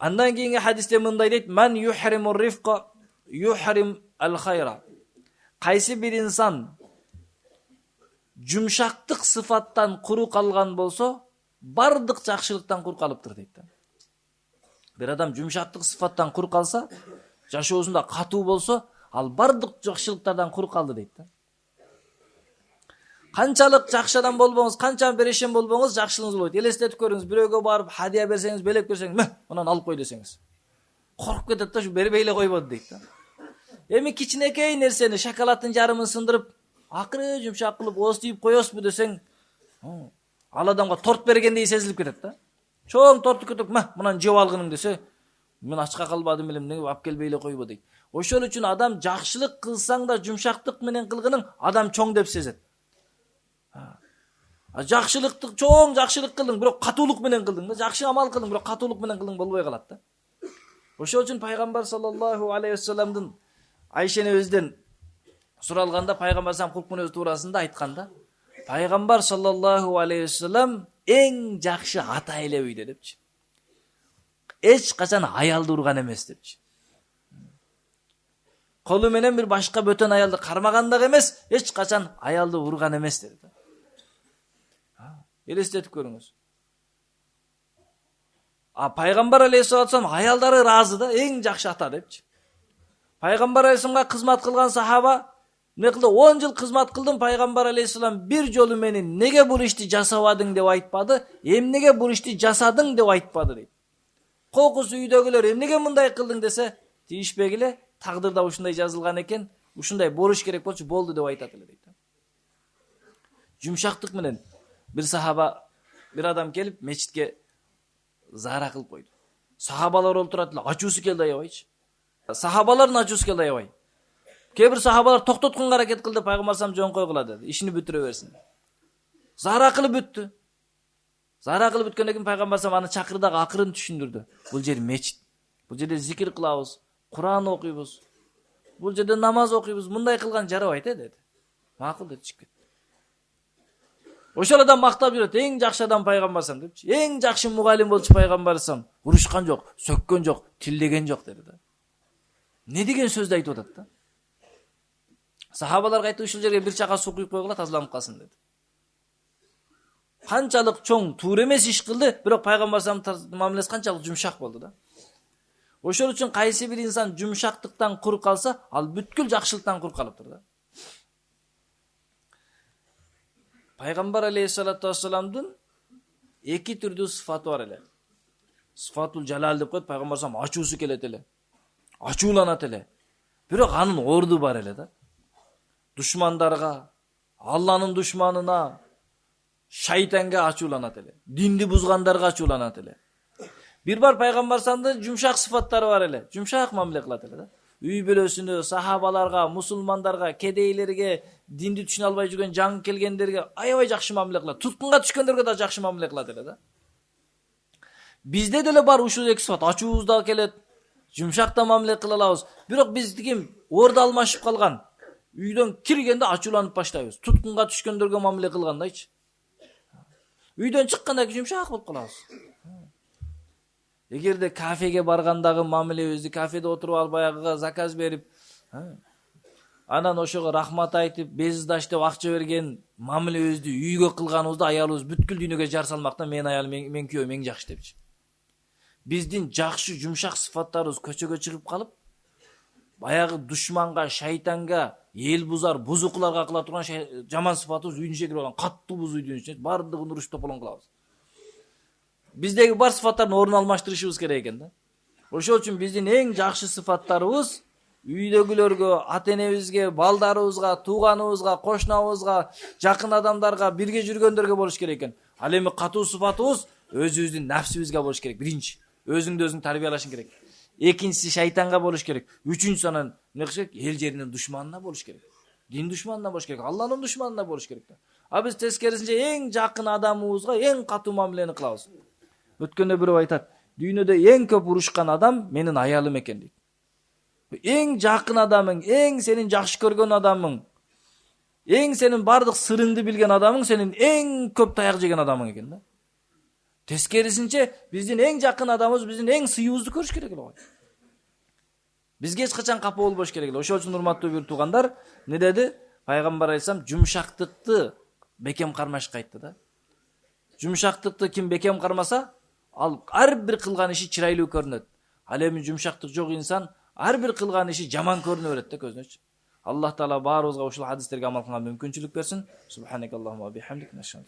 Андан кийинки хадисте мындай дейт: "Ман юхримур рифqa юхрим ал-хайра." Кайсы бир инсан жумшактык сыфаттан куру калган болсо, бардык жакшылыктан кур калыптыр дейт. Bir адам жумшактык сыфаттан кур калса, жашоосунда катуу болсо, ал бардык жакшылыктардан кур калды дейт. Канчалык жакшы адам болбоңуз, канча берешен болбоңуз, жакшылыгыңыз болот. Элестетип көрүңүз, бирөөгө барып хадия берсеңиз, белек берсеңиз, мындан алып кой десеңиз. Коркуп кетет да, ушу бербей эле койбоду дейт. Эми кичинекей нерсени, шоколаддын жарымын сындырып, акыры жумшак кылып оозтуйуп коесузбу десең, ал адамга торт бергендей сезилип кетет да. Чоң торту көтүп, мындан жеп алгының десе, мен ачка калбадым элем, неге алып келбей эле койбо дейт. Ошол үчүн адам жакшылык кылсаң да жумшактык менен кылгының адам чоң деп сезет. Жакшылыкты чоң жакшылык кылдың, бирок катуулук менен кылдың да, жакшы амал кылдың, бирок катуулук менен кылдың болбой калат да. Ошол үчүн пайгамбар саллаллаху алейхи вассаламдын Айшени өзүдөн суралганда, пайгамбар салам кулк мүнөз туурасында айтканда, пайгамбар саллаллаху алейхи вассалам эң жакшы ата эле үйдө депчи. Эч качан аялды урган эмес депчи. Колу менен бир башка бөтөн аялды кармаган дагы эмес, эч качан аялды урган эмес dedi. Элестетип көрүңүз. Пайгамбар алейхиссалам аялдары разы да, эң жакшы ата депчи. Пайгамбар алейхиссаламга кызмат кылган сахаба эмне кылды? 10 жыл кызмат кылдым, пайгамбар алейхиссалам бир жолу мени неге бул ишти жасабадың деп айтпады, эмнеге бул ишти жасадың деп айтпады дейт. Кокус үйдөгүлөр эмнеге мындай кылдың десе, тийишпегиле, тагдырда ушундай жазылган экен, ушундай болуш керек болчу, болду деп айтат эле дейт. Жумшактык менен bir sahaba, bir adam gelip meçitke zara kılıp koydu. Sahabalar olturadılar. Açusu keldi ayabayçı. Sahabaların açusu keldi ayabay. Kebir sahabalar toktotkunga hareket kıldı. Peygamber sallam jon koy kıla dedi. İşini bütüreversin. Zara kılıp büttü. Zara kılıp bütkenden keyin Peygamber sallam anı çakırda akırın düşündürdü. Bul jeri meçit. Bul jerde zikir kılabız. Kur'an okuyubuz. Bul jerde namaz okuyubuz. Mınday kılgan jarabayt dedi. Makul dedi, çıkıp ketти. Ошол адам мактап жүрөт, эң жакшы адам пайгамбарсам депчи. Эң жакшы мугалим болчу пайгамбарсам. Урушкан жок, сөккөн жок, тилдеген жок деди да. Не деген сөздү айтып атат да? Сахабаларга айтты, ушул жерге бир чака суу куюп койгула, тазаланып калсын деди. Канчалык чоң, туура эмес иш кылды, бирок пайгамбарсам мамилеси канчалык жумшак болду да. Ошол үчүн кайсы бир инсан жумшактыктан кур калса, ал бүткүл жакшылыктан кур калыптыр да. Пайгамбар алейхиссалату вассаламдын эки түрдүү сыфаты бар эле. Сыфатул жалал деп коет, пайгамбар салам ачуусу келет эле. Ачууланат эле. Бирок анын орду бар эле да. Душмандарга, Алланын душманына, шайтанга ачууланат эле. Динди бузгандарга ачууланат эле. Бир бар пайгамбар саламдын жумшак сыфаттары бар эле. Жумшак мамиле кылат эле да. Үй бүлөсүнө, сахабаларга, мусулмандарга, кедейлерге, динди түшүнө албай жүргөн жаңы келгендерге аябай жакшы мамиле кылат. Туткунга түшкөндөргө да жакшы мамиле кылат эле да. Бизде деле бар ушул эки сыфат. Ачуубуз да келет, жумшакта мамиле кыла алабыз. Бирок биздики орду алмашып калган. Үйдөн киргенде ачууланып баштайбыз. Туткунга түшкөндөргө мамиле кылгандайчы. Үйдөн чыкканда жумшак болуп калабыз. Эгерде кафеге баргандагы мамилебизди, кафеде отуруп алып баягыга заказ берип, анан ошого рахмат айтып, бездаш деп акча берген мамилебизди үйгө кылганыбызда аялыбыз бүткүл дүйнөгө жар салмактан мен аялым, мен күйөөм эң жакшы депчи. Биздин жакшы жумшак сыфаттарыбыз көчөгө чыгып калып, баягы душманга, шайтанга, эл бузар, бузукуларга кыла турган жаман сыфатыбыз үйдүн içine кирип алган, катуу буз үйдүн içine, бардыгын уруш тополон кылабыз. Биздеги бар сыфаттардын ордун алмаштырышыбыз керек экен да. Ошол үчүн биздин эң жакшы сыфаттарыбыз үйдөгүлөргө, ата-энебизге, балдарыбызга, тууганыбызга, кошунабызга, жакын адамдарга, бирге жүргөндөргө болуш керек экен. Ал эми катуу сыфатыбыз өзүбүздүн нафсибизге болуш керек. Биринчи, өзүңдү өзүң тарбиялашың керек. Экинчиси шайтанга болуш керек. Үчүнчүсү анан эмне кылыш керек? Эл жеринин душманына болуш керек. Дин душманына болуш керек. Алланын душманына болуш керек. А биз тескерисинче эң жакын адамыбызга эң катуу мамилени кылабыз. Өткөндө бирөө айтат, дүйнөдө эң көп урушкан адам менин аялым экен дейт. Эң жакын адамың, эң сенин жакшы көргөн адамың, эң сенин бардык сырыңды билген адамың сенин эң көп таяк жеген адамың экен да. Тескерисинче биздин эң жакын адамыбыз, биздин эң сыйыбызды көрүш керек эле. Бизге эч качан капа болбош керек эле. Ошол үчүн урматтуу бир туугандар, эмне деди? Пайгамбар алейхисалам жумшактыкты бекем кармашка айтты да. Жумшактыкты ким бекем кармаса, ал ар бир кылган иши чырайлуу көрүнөт. Ал эми жумшактык жок инсан ар бир кылган иши жаман көрүнө берет да көзүнө. Аллах таала баарыбызга ушул хадистерге амал кылган мүмкүнчүлүк берсин. Субханакаллахумма ва бихамдик, нашхadu.